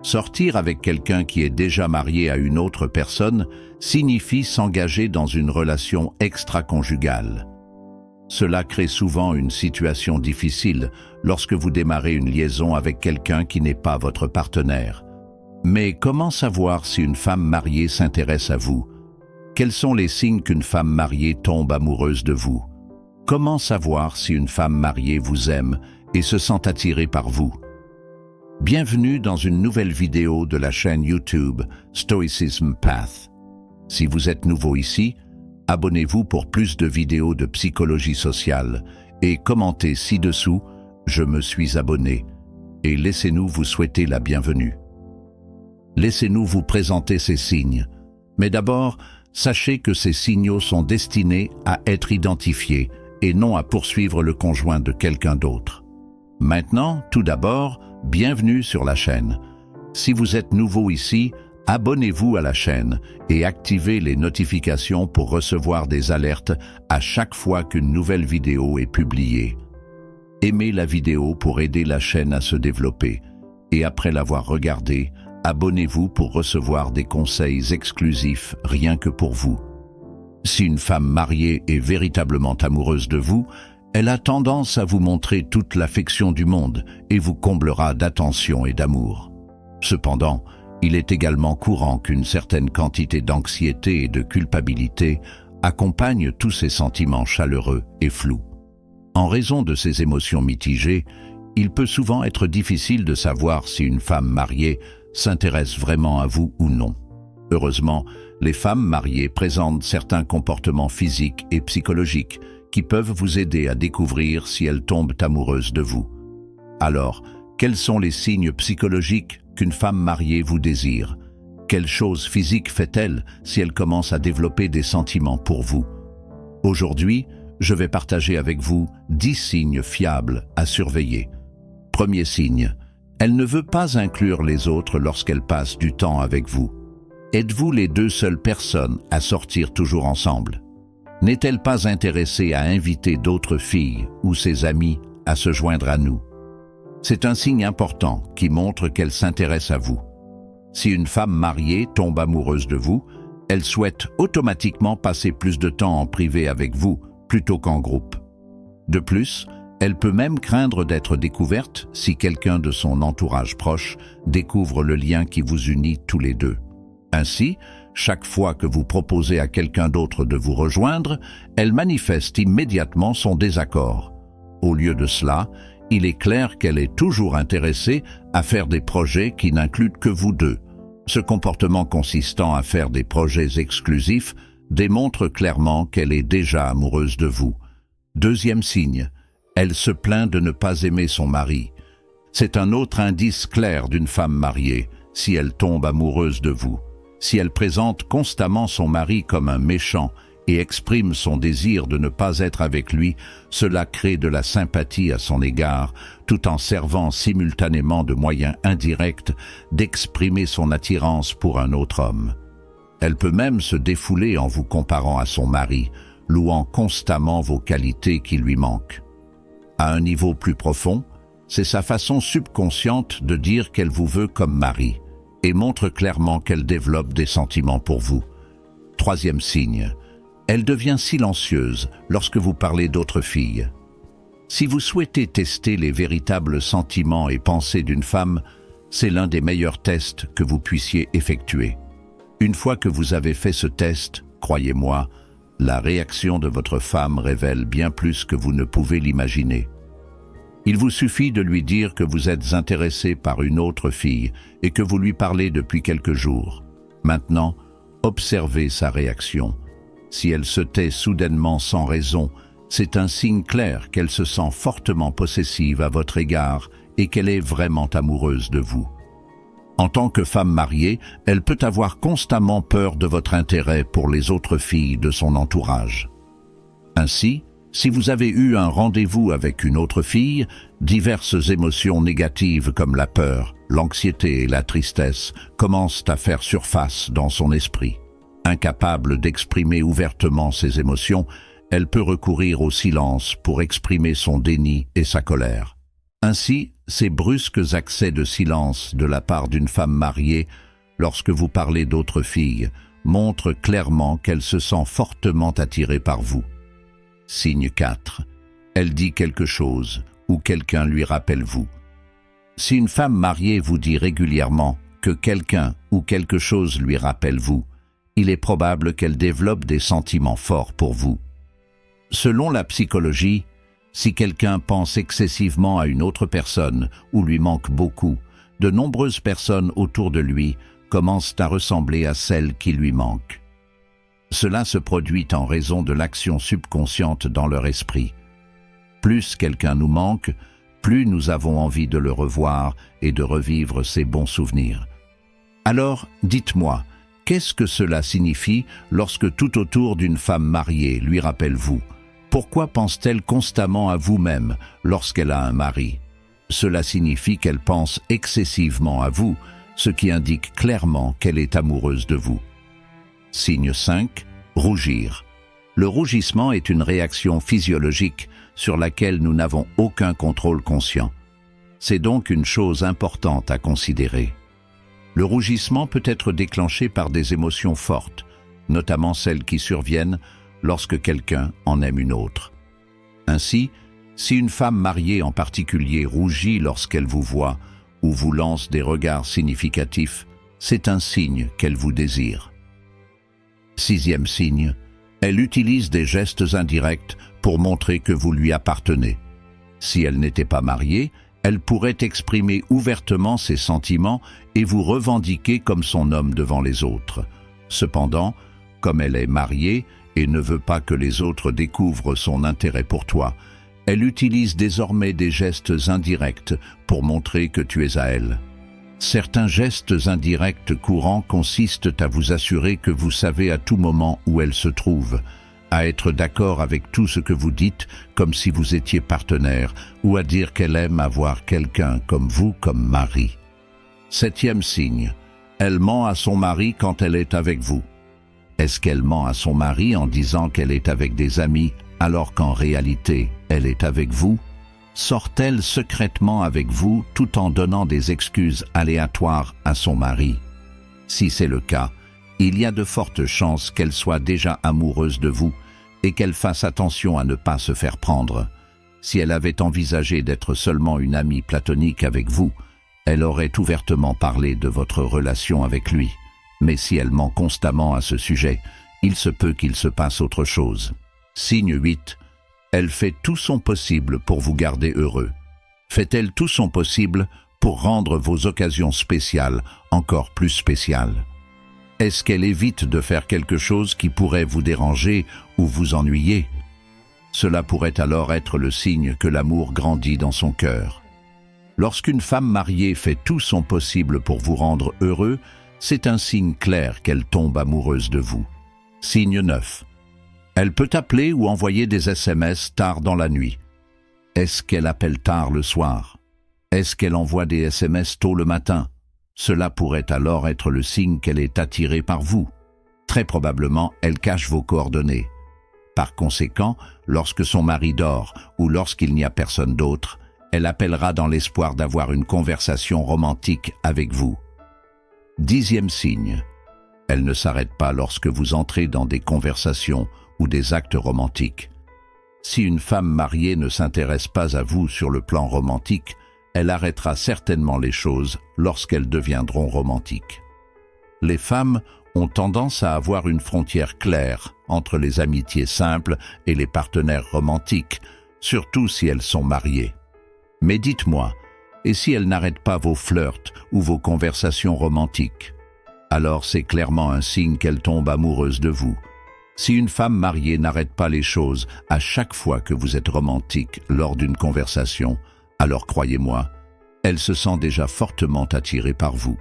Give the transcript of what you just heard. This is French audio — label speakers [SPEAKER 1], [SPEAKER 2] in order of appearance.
[SPEAKER 1] Sortir avec quelqu'un qui est déjà marié à une autre personne signifie s'engager dans une relation extra-conjugale. Cela crée souvent une situation difficile lorsque vous démarrez une liaison avec quelqu'un qui n'est pas votre partenaire. Mais comment savoir si une femme mariée s'intéresse à vous? Quels sont les signes qu'une femme mariée tombe amoureuse de vous? Comment savoir si une femme mariée vous aime et se sent attirée par vous? Bienvenue dans une nouvelle vidéo de la chaîne YouTube Stoicism Path. Si vous êtes nouveau ici, abonnez-vous pour plus de vidéos de psychologie sociale et commentez ci-dessous « Je me suis abonné » et laissez-nous vous souhaiter la bienvenue. Laissez-nous vous présenter ces signes. Mais d'abord, sachez que ces signaux sont destinés à être identifiés et non à poursuivre le conjoint de quelqu'un d'autre. Maintenant, tout d'abord, bienvenue sur la chaîne. Si vous êtes nouveau ici, abonnez-vous à la chaîne et activez les notifications pour recevoir des alertes à chaque fois qu'une nouvelle vidéo est publiée. Aimez la vidéo pour aider la chaîne à se développer et après l'avoir regardée, abonnez-vous pour recevoir des conseils exclusifs rien que pour vous. Si une femme mariée est véritablement amoureuse de vous, elle a tendance à vous montrer toute l'affection du monde et vous comblera d'attention et d'amour. Cependant, il est également courant qu'une certaine quantité d'anxiété et de culpabilité accompagne tous ces sentiments chaleureux et flous. En raison de ces émotions mitigées, il peut souvent être difficile de savoir si une femme mariée s'intéresse vraiment à vous ou non. Heureusement, les femmes mariées présentent certains comportements physiques et psychologiques qui peuvent vous aider à découvrir si elles tombent amoureuses de vous. Alors, quels sont les signes psychologiques qu'une femme mariée vous désire? Quelle chose physique fait-elle si elle commence à développer des sentiments pour vous? Aujourd'hui, je vais partager avec vous 10 signes fiables à surveiller. Premier signe, elle ne veut pas inclure les autres lorsqu'elle passe du temps avec vous. Êtes-vous les deux seules personnes à sortir toujours ensemble? N'est-elle pas intéressée à inviter d'autres filles ou ses amis à se joindre à nous? C'est un signe important qui montre qu'elle s'intéresse à vous. Si une femme mariée tombe amoureuse de vous, elle souhaite automatiquement passer plus de temps en privé avec vous plutôt qu'en groupe. De plus, elle peut même craindre d'être découverte si quelqu'un de son entourage proche découvre le lien qui vous unit tous les deux. Ainsi, chaque fois que vous proposez à quelqu'un d'autre de vous rejoindre, elle manifeste immédiatement son désaccord. Au lieu de cela, il est clair qu'elle est toujours intéressée à faire des projets qui n'incluent que vous deux. Ce comportement consistant à faire des projets exclusifs démontre clairement qu'elle est déjà amoureuse de vous. Deuxième signe, elle se plaint de ne pas aimer son mari. C'est un autre indice clair d'une femme mariée, si elle tombe amoureuse de vous. Si elle présente constamment son mari comme un méchant et exprime son désir de ne pas être avec lui, cela crée de la sympathie à son égard, tout en servant simultanément de moyen indirect d'exprimer son attirance pour un autre homme. Elle peut même se défouler en vous comparant à son mari, louant constamment vos qualités qui lui manquent. À un niveau plus profond, c'est sa façon subconsciente de dire qu'elle vous veut comme mari et montre clairement qu'elle développe des sentiments pour vous. Troisième signe, elle devient silencieuse lorsque vous parlez d'autres filles. Si vous souhaitez tester les véritables sentiments et pensées d'une femme, c'est l'un des meilleurs tests que vous puissiez effectuer. Une fois que vous avez fait ce test, croyez-moi, la réaction de votre femme révèle bien plus que vous ne pouvez l'imaginer. Il vous suffit de lui dire que vous êtes intéressé par une autre fille et que vous lui parlez depuis quelques jours. Maintenant, observez sa réaction. Si elle se tait soudainement sans raison, c'est un signe clair qu'elle se sent fortement possessive à votre égard et qu'elle est vraiment amoureuse de vous. En tant que femme mariée, elle peut avoir constamment peur de votre intérêt pour les autres filles de son entourage. Ainsi, si vous avez eu un rendez-vous avec une autre fille, diverses émotions négatives comme la peur, l'anxiété et la tristesse commencent à faire surface dans son esprit. Incapable d'exprimer ouvertement ses émotions, elle peut recourir au silence pour exprimer son déni et sa colère. Ainsi, Ces brusques accès de silence de la part d'une femme mariée lorsque vous parlez d'autres filles montrent clairement qu'elle se sent fortement attirée par vous. Signe 4. Elle dit quelque chose ou quelqu'un lui rappelle vous. Si une femme mariée vous dit régulièrement que quelqu'un ou quelque chose lui rappelle vous, il est probable qu'elle développe des sentiments forts pour vous. Selon la psychologie, si quelqu'un pense excessivement à une autre personne ou lui manque beaucoup, de nombreuses personnes autour de lui commencent à ressembler à celle qui lui manque. Cela se produit en raison de l'action subconsciente dans leur esprit. Plus quelqu'un nous manque, plus nous avons envie de le revoir et de revivre ses bons souvenirs. Alors, dites-moi, qu'est-ce que cela signifie lorsque tout autour d'une femme mariée lui rappelle vous? Pourquoi pense-t-elle constamment à vous-même lorsqu'elle a un mari? Cela signifie qu'elle pense excessivement à vous, ce qui indique clairement qu'elle est amoureuse de vous. Signe 5. Rougir. Le rougissement est une réaction physiologique sur laquelle nous n'avons aucun contrôle conscient. C'est donc une chose importante à considérer. Le rougissement peut être déclenché par des émotions fortes, notamment celles qui surviennent lorsque quelqu'un en aime une autre. Ainsi, si une femme mariée en particulier rougit lorsqu'elle vous voit ou vous lance des regards significatifs, c'est un signe qu'elle vous désire. 6e signe, elle utilise des gestes indirects pour montrer que vous lui appartenez. Si elle n'était pas mariée, elle pourrait exprimer ouvertement ses sentiments et vous revendiquer comme son homme devant les autres. Cependant, comme elle est mariée et ne veut pas que les autres découvrent son intérêt pour toi, elle utilise désormais des gestes indirects pour montrer que tu es à elle. Certains gestes indirects courants consistent à vous assurer que vous savez à tout moment où elle se trouve, à être d'accord avec tout ce que vous dites comme si vous étiez partenaire, ou à dire qu'elle aime avoir quelqu'un comme vous comme mari. 7e signe, elle ment à son mari quand elle est avec vous. Est-ce qu'elle ment à son mari en disant qu'elle est avec des amis alors qu'en réalité, elle est avec vous? Sort-elle secrètement avec vous tout en donnant des excuses aléatoires à son mari? Si c'est le cas, il y a de fortes chances qu'elle soit déjà amoureuse de vous et qu'elle fasse attention à ne pas se faire prendre. Si elle avait envisagé d'être seulement une amie platonique avec vous, elle aurait ouvertement parlé de votre relation avec lui. Mais si elle ment constamment à ce sujet, il se peut qu'il se passe autre chose. Signe 8. Elle fait tout son possible pour vous garder heureux. Fait-elle tout son possible pour rendre vos occasions spéciales encore plus spéciales? Est-ce qu'elle évite de faire quelque chose qui pourrait vous déranger ou vous ennuyer? Cela pourrait alors être le signe que l'amour grandit dans son cœur. Lorsqu'une femme mariée fait tout son possible pour vous rendre heureux, c'est un signe clair qu'elle tombe amoureuse de vous. Signe 9. Elle peut appeler ou envoyer des SMS tard dans la nuit. Est-ce qu'elle appelle tard le soir? Est-ce qu'elle envoie des SMS tôt le matin? Cela pourrait alors être le signe qu'elle est attirée par vous. Très probablement, elle cache vos coordonnées. Par conséquent, lorsque son mari dort ou lorsqu'il n'y a personne d'autre, elle appellera dans l'espoir d'avoir une conversation romantique avec vous. 10e signe. Elle ne s'arrête pas lorsque vous entrez dans des conversations ou des actes romantiques. Si une femme mariée ne s'intéresse pas à vous sur le plan romantique, elle arrêtera certainement les choses lorsqu'elles deviendront romantiques. Les femmes ont tendance à avoir une frontière claire entre les amitiés simples et les partenaires romantiques, surtout si elles sont mariées. Mais dites-moi, et si elles n'arrêtent pas vos flirts ou vos conversations romantiques? Alors c'est clairement un signe qu'elle tombe amoureuse de vous. Si une femme mariée n'arrête pas les choses à chaque fois que vous êtes romantique lors d'une conversation, alors croyez-moi, elle se sent déjà fortement attirée par vous.